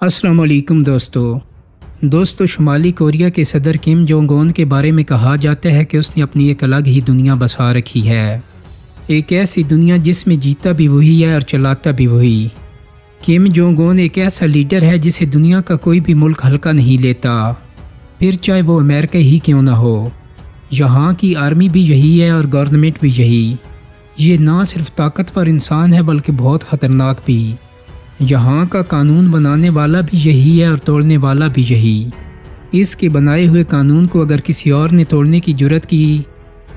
السلام علیکم دوستو شمالی کوریا کے صدر کم جونگ اون کے بارے میں کہا جاتا ہے کہ اس نے اپنی ایک الگ ہی دنیا بسا رکھی ہے، ایک ایسی دنیا جس میں جیتا بھی وہی ہے اور چلاتا بھی وہی۔ کم جونگ اون ایک ایسا لیڈر ہے جسے دنیا کا کوئی بھی ملک ہلکا نہیں لیتا، پھر چاہے وہ امریکہ ہی کیوں نہ ہو۔ یہاں کی آرمی بھی یہی ہے اور گورنمنٹ بھی یہی۔ یہ نہ صرف طاقتور انسان ہے بلکہ بہت خطرناک بھی۔ یہاں کا قانون بنانے والا بھی یہی ہے اور توڑنے والا بھی یہی۔ اس کے بنائے ہوئے قانون کو اگر کسی اور نے توڑنے کی جرات کی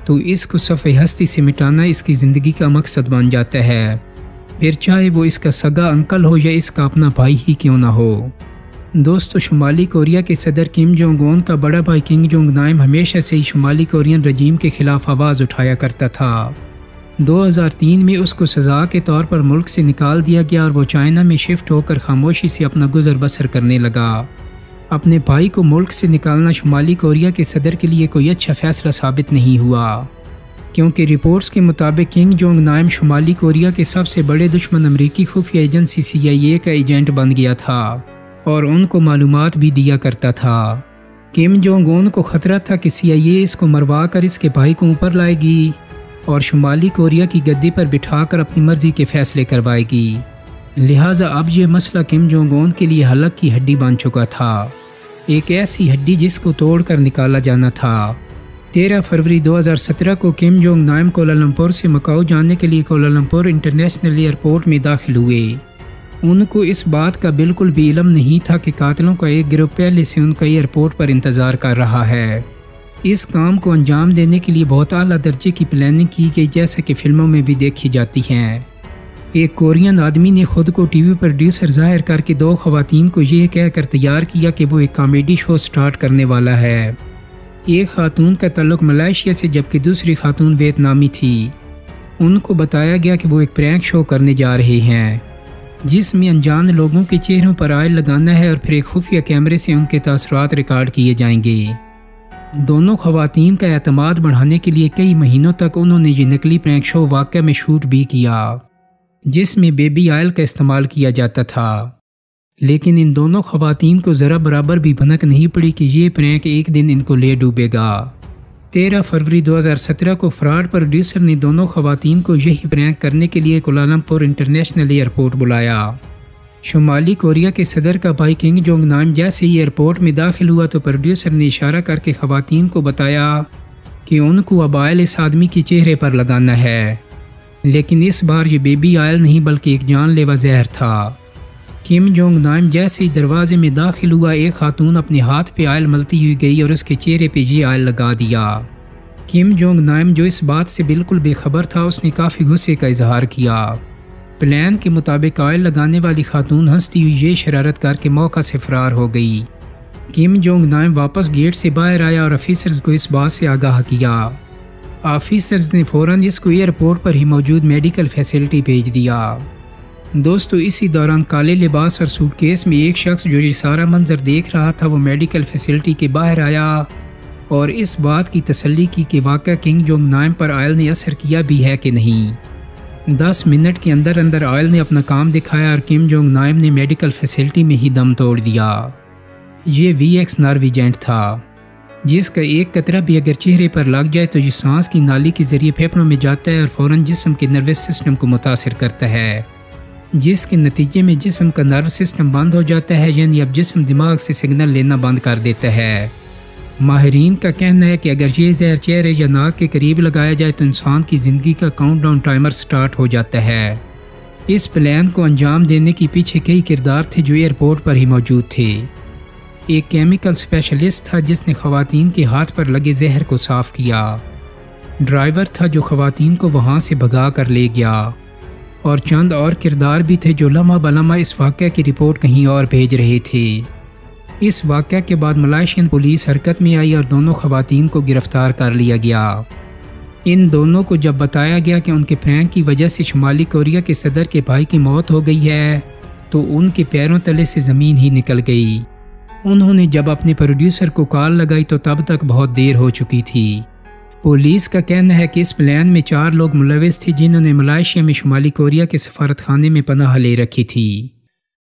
تو اس کو صفحہ ہستی سے مٹانا اس کی زندگی کا مقصد بن جاتا ہے، پھر چاہے وہ اس کا سگا انکل ہو یا اس کا اپنا بھائی ہی کیوں نہ ہو۔ دوستو شمالی کوریا کے صدر کم جونگ اون کا بڑا بھائی کنگ جونگ نام ہمیشہ سے ہی شمالی کورین رجیم کے خلاف آواز اٹھایا کرتا تھا۔ 2003 میں اس کو سزا کے طور پر ملک سے نکال دیا گیا اور وہ چائنا میں شفٹ ہو کر خاموشی سے اپنا گزر بسر کرنے لگا۔ اپنے بھائی کو ملک سے نکالنا شمالی کوریا کے صدر کے لیے کوئی اچھا فیصلہ ثابت نہیں ہوا، کیونکہ رپورٹس کے مطابق کنگ جونگ نام شمالی کوریا کے سب سے بڑے دشمن امریکی خفیہ ایجنسی CIA کا ایجنٹ بن گیا تھا اور ان کو معلومات بھی دیا کرتا تھا۔ کم جونگ اون کو خطرہ تھا کہ CIA اس کو مروا کر اس کے بھائی کو اوپر لائے گی اور شمالی کوریا کی گدی پر بٹھا کر اپنی مرضی کے فیصلے کروائے گی، لہٰذا اب یہ مسئلہ کم جونگ اون کے لیے حلق کی ہڈی بن چکا تھا، ایک ایسی ہڈی جس کو توڑ کر نکالا جانا تھا۔ 13 فروری 2017 کو کم جونگ نام کوالالمپور سے مکاؤ جانے کے لیے کوالالمپور انٹرنیشنل ایئرپورٹ میں داخل ہوئے۔ ان کو اس بات کا بالکل بھی علم نہیں تھا کہ قاتلوں کا ایک گروہ پہلے سے ان کا ایئرپورٹ پر انتظار کر رہا ہے۔ اس کام کو انجام دینے کے لیے بہت اعلیٰ درجے کی پلاننگ کی گئی، جیسا کہ فلموں میں بھی دیکھی جاتی ہیں۔ ایک کورین آدمی نے خود کو ٹی وی پروڈیوسر ظاہر کر کے 2 خواتین کو یہ کہہ کر تیار کیا کہ وہ ایک کامیڈی شو سٹارٹ کرنے والا ہے۔ ایک خاتون کا تعلق ملائیشیا سے جبکہ دوسری خاتون ویتنامی تھی۔ ان کو بتایا گیا کہ وہ ایک پرینک شو کرنے جا رہے ہیں جس میں انجان لوگوں کے چہروں پر آئل لگانا ہے اور پھر ایک خفیہ کیمرے سے ان کے تاثرات ریکارڈ کیے جائیں گے۔ دونوں خواتین کا اعتماد بڑھانے کے لیے کئی مہینوں تک انہوں نے یہ نقلی پرینک شو واقعہ میں شوٹ بھی کیا جس میں بیبی آئل کا استعمال کیا جاتا تھا، لیکن ان دونوں خواتین کو ذرا برابر بھی بھنک نہیں پڑی کہ یہ پرینک ایک دن ان کو لے ڈوبے گا۔ 13 فروری 2017 کو فراڈ پروڈیوسر نے دونوں خواتین کو یہی پرینک کرنے کے لیے کوالالمپور انٹرنیشنل ایئرپورٹ بلایا۔ شمالی کوریا کے صدر کا بھائی کنگ جونگ نام جیسے ہی ایئرپورٹ میں داخل ہوا تو پروڈیوسر نے اشارہ کر کے خواتین کو بتایا کہ ان کو اب آئل اس آدمی کے چہرے پر لگانا ہے، لیکن اس بار یہ بیبی آئل نہیں بلکہ ایک جان لیوا زہر تھا۔ کم جونگ نام جیسے ہی دروازے میں داخل ہوا، ایک خاتون اپنے ہاتھ پہ آئل ملتی ہوئی گئی اور اس کے چہرے پہ یہ آئل لگا دیا۔ کم جونگ نام جو اس بات سے بالکل بے خبر تھا، اس نے کافی غصے کا اظہار کیا۔ پلان کے مطابق آئل لگانے والی خاتون ہنستی ہوئی یہ شرارت کر کے موقع سے فرار ہو گئی۔ کم جونگ نام واپس گیٹ سے باہر آیا اور آفیسرز کو اس بات سے آگاہ کیا۔ آفیسرز نے فوراً اس کو ایئرپورٹ پر ہی موجود میڈیکل فیسلٹی بھیج دیا۔ دوستو اسی دوران کالے لباس اور سوٹ کیس میں ایک شخص جو یہ سارا منظر دیکھ رہا تھا وہ میڈیکل فیسلٹی کے باہر آیا اور اس بات کی تسلی کی کہ واقعہ کنگ جونگ نام پر آئل نے اثر کیا بھی ہے کہ نہیں۔ 10 منٹ کے اندر اندر آئل نے اپنا کام دکھایا اور کم جونگ نام نے میڈیکل فیسلٹی میں ہی دم توڑ دیا۔ یہ VX نارویجنٹ تھا جس کا ایک قطرہ بھی اگر چہرے پر لگ جائے تو یہ سانس کی نالی کے ذریعے پھیپھڑوں میں جاتا ہے اور فوراً جسم کے نروس سسٹم کو متاثر کرتا ہے، جس کے نتیجے میں جسم کا نرو سسٹم بند ہو جاتا ہے، یعنی اب جسم دماغ سے سگنل لینا بند کر دیتا ہے۔ ماہرین کا کہنا ہے کہ اگر یہ زہر چہرے یا ناک کے قریب لگایا جائے تو انسان کی زندگی کا کاؤنٹ ڈاؤن ٹائمر سٹارٹ ہو جاتا ہے۔ اس پلان کو انجام دینے کے پیچھے کئی کردار تھے جو ایئرپورٹ پر ہی موجود تھے۔ ایک کیمیکل اسپیشلسٹ تھا جس نے خواتین کے ہاتھ پر لگے زہر کو صاف کیا۔ ڈرائیور تھا جو خواتین کو وہاں سے بھگا کر لے گیا، اور چند اور کردار بھی تھے جو لمحہ بلمحہ اس واقعہ کی رپورٹ کہیں اور بھیج رہے تھے۔ اس واقعہ کے بعد ملائیشین پولیس حرکت میں آئی اور دونوں خواتین کو گرفتار کر لیا گیا۔ ان دونوں کو جب بتایا گیا کہ ان کے پرینک کی وجہ سے شمالی کوریا کے صدر کے بھائی کی موت ہو گئی ہے تو ان کے پیروں تلے سے زمین ہی نکل گئی۔ انہوں نے جب اپنے پروڈیوسر کو کال لگائی تو تب تک بہت دیر ہو چکی تھی۔ پولیس کا کہنا ہے کہ اس پلان میں 4 لوگ ملوث تھے جنہوں نے ملائیشیا میں شمالی کوریا کے سفارت خانے میں پناہ لے رکھی تھی۔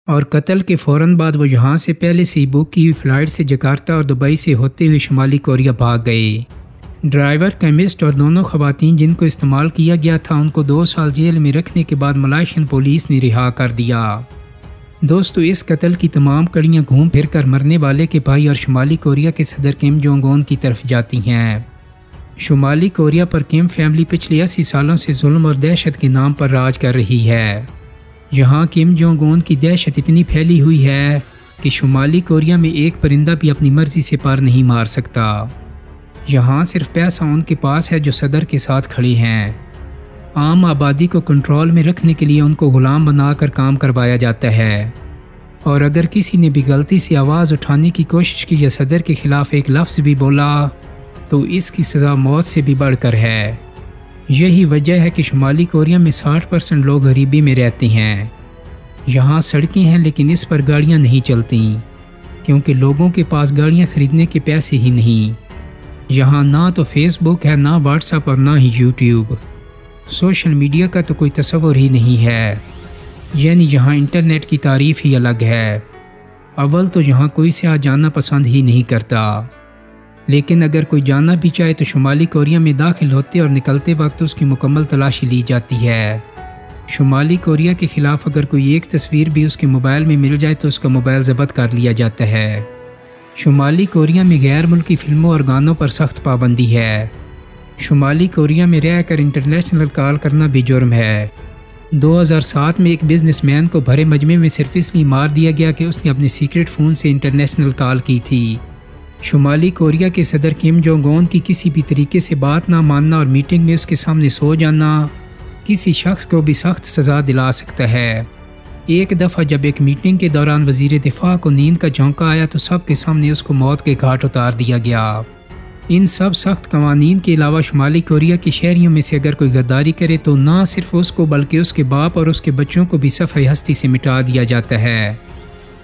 اور قتل کے فوراً بعد وہ یہاں سے پہلے سے ہی بک کی ہوئی فلائٹ سے جکارتا اور دبئی سے ہوتے ہوئے شمالی کوریا بھاگ گئے۔ ڈرائیور، کیمسٹ اور دونوں خواتین جن کو استعمال کیا گیا تھا ان کو 2 سال جیل میں رکھنے کے بعد ملائیشین پولیس نے رہا کر دیا۔ دوستو، اس قتل کی تمام کڑیاں گھوم پھر کر مرنے والے کے بھائی اور شمالی کوریا کے صدر کم جونگ اون کی طرف جاتی ہیں۔ شمالی کوریا پر کم فیملی پچھلے 80 سالوں سے ظلم اور دہشت کے نام پر راج کر رہی ہے۔ یہاں کم جونگ اون کی دہشت اتنی پھیلی ہوئی ہے کہ شمالی کوریا میں ایک پرندہ بھی اپنی مرضی سے پر نہیں مار سکتا۔ یہاں صرف پیسہ ان کے پاس ہے جو صدر کے ساتھ کھڑے ہیں۔ عام آبادی کو کنٹرول میں رکھنے کے لیے ان کو غلام بنا کر کام کروایا جاتا ہے، اور اگر کسی نے بھی غلطی سے آواز اٹھانے کی کوشش کی یا صدر کے خلاف ایک لفظ بھی بولا تو اس کی سزا موت سے بھی بڑھ کر ہے۔ یہی وجہ ہے کہ شمالی کوریا میں 60% لوگ غریبی میں رہتے ہیں۔ یہاں سڑکیں ہیں لیکن اس پر گاڑیاں نہیں چلتیں کیونکہ لوگوں کے پاس گاڑیاں خریدنے کے پیسے ہی نہیں۔ یہاں نہ تو فیس بک ہے، نہ واٹس ایپ اور نہ ہی یوٹیوب۔ سوشل میڈیا کا تو کوئی تصور ہی نہیں ہے، یعنی یہاں انٹرنیٹ کی تعریف ہی الگ ہے۔ اول تو یہاں کوئی سیاح جانا پسند ہی نہیں کرتا، لیکن اگر کوئی جانا بھی چاہے تو شمالی کوریا میں داخل ہوتے اور نکلتے وقت اس کی مکمل تلاشی لی جاتی ہے۔ شمالی کوریا کے خلاف اگر کوئی ایک تصویر بھی اس کے موبائل میں مل جائے تو اس کا موبائل ضبط کر لیا جاتا ہے۔ شمالی کوریا میں غیر ملکی فلموں اور گانوں پر سخت پابندی ہے۔ شمالی کوریا میں رہ کر انٹرنیشنل کال کرنا بھی جرم ہے۔ 2007 میں ایک بزنس مین کو بھرے مجمع میں صرف اس لیے مار دیا گیا کہ اس نے اپنے سیکرٹ فون سے انٹرنیشنل کال کی تھی۔ شمالی کوریا کے صدر کم جونگ اون کی کسی بھی طریقے سے بات نہ ماننا اور میٹنگ میں اس کے سامنے سو جانا کسی شخص کو بھی سخت سزا دلا سکتا ہے۔ ایک دفعہ جب ایک میٹنگ کے دوران وزیر دفاع کو نیند کا جھونکا آیا تو سب کے سامنے اس کو موت کے گھاٹ اتار دیا گیا۔ ان سب سخت قوانین کے علاوہ شمالی کوریا کے شہریوں میں سے اگر کوئی غداری کرے تو نہ صرف اس کو بلکہ اس کے باپ اور اس کے بچوں کو بھی صفحہ ہستی سے مٹا دیا جاتا ہے،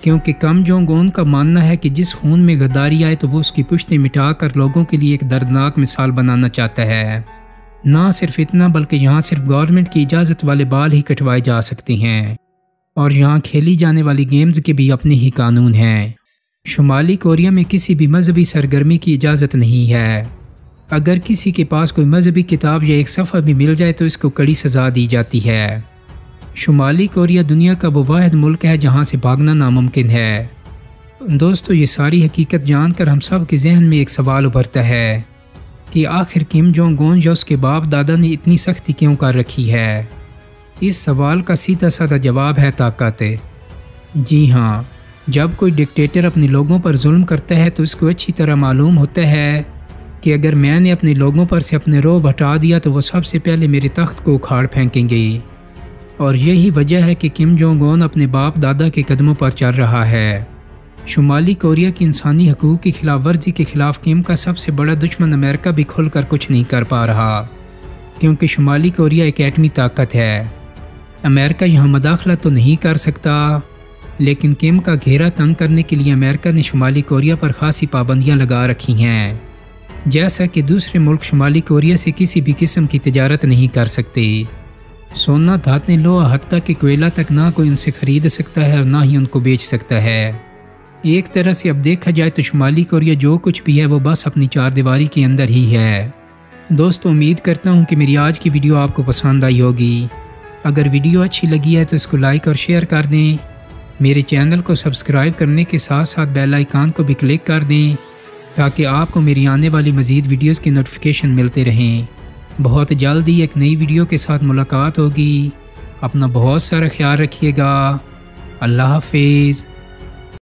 کیونکہ کم جونگ اون کا ماننا ہے کہ جس خون میں غداری آئے تو وہ اس کی پشتیں مٹا کر لوگوں کے لیے ایک دردناک مثال بنانا چاہتا ہے۔ نہ صرف اتنا بلکہ یہاں صرف گورنمنٹ کی اجازت والے بال ہی کٹوائے جا سکتے ہیں، اور یہاں کھیلی جانے والی گیمز کے بھی اپنے ہی قانون ہیں۔ شمالی کوریا میں کسی بھی مذہبی سرگرمی کی اجازت نہیں ہے۔ اگر کسی کے پاس کوئی مذہبی کتاب یا ایک صفحہ بھی مل جائے تو اس کو کڑی سزا دی جاتی ہے۔ شمالی کوریا دنیا کا وہ واحد ملک ہے جہاں سے بھاگنا ناممکن ہے۔ دوستو، یہ ساری حقیقت جان کر ہم سب کے ذہن میں ایک سوال ابھرتا ہے کہ آخر کم جونگ اون یا اس کے باپ دادا نے اتنی سختی کیوں کر رکھی ہے؟ اس سوال کا سیدھا سادہ جواب ہے طاقت۔ جی ہاں، جب کوئی ڈکٹیٹر اپنے لوگوں پر ظلم کرتا ہے تو اس کو اچھی طرح معلوم ہوتا ہے کہ اگر میں نے اپنے لوگوں پر سے اپنے رعب ہٹا دیا تو وہ سب سے پہلے میرے تخت کو اکھاڑ پھینکیں گے، اور یہی وجہ ہے کہ کم جونگ اون اپنے باپ دادا کے قدموں پر چل رہا ہے۔ شمالی کوریا کی انسانی حقوق کی خلاف ورزی کے خلاف کم کا سب سے بڑا دشمن امریکہ بھی کھل کر کچھ نہیں کر پا رہا، کیونکہ شمالی کوریا ایک ایٹمی طاقت ہے۔ امریکہ یہاں مداخلت تو نہیں کر سکتا، لیکن کم کا گھیرا تنگ کرنے کے لیے امریکہ نے شمالی کوریا پر خاصی پابندیاں لگا رکھی ہیں، جیسا کہ دوسرے ملک شمالی کوریا سے کسی بھی قسم کی تجارت نہیں کر سکتے۔ سونا، دھاتیں، لوہا، حتیٰ کہ کوئلہ تک نہ کوئی ان سے خرید سکتا ہے اور نہ ہی ان کو بیچ سکتا ہے۔ ایک طرح سے اب دیکھا جائے تو شمالی کوریا جو کچھ بھی ہے وہ بس اپنی چار دیواری کے اندر ہی ہے۔ دوستو، امید کرتا ہوں کہ میری آج کی ویڈیو آپ کو پسند آئی ہوگی۔ اگر ویڈیو اچھی لگی ہے تو اس کو لائک اور شیئر کر دیں۔ میرے چینل کو سبسکرائب کرنے کے ساتھ ساتھ بیل آئیکن کو بھی کلک کر دیں تاکہ آپ کو میری آنے والی مزید ویڈیوز کی نوٹیفیکیشن ملتے رہیں۔ بہت جلد ہی ایک نئی ویڈیو کے ساتھ ملاقات ہوگی۔ اپنا بہت سارا خیال رکھیے گا۔ اللہ حافظ۔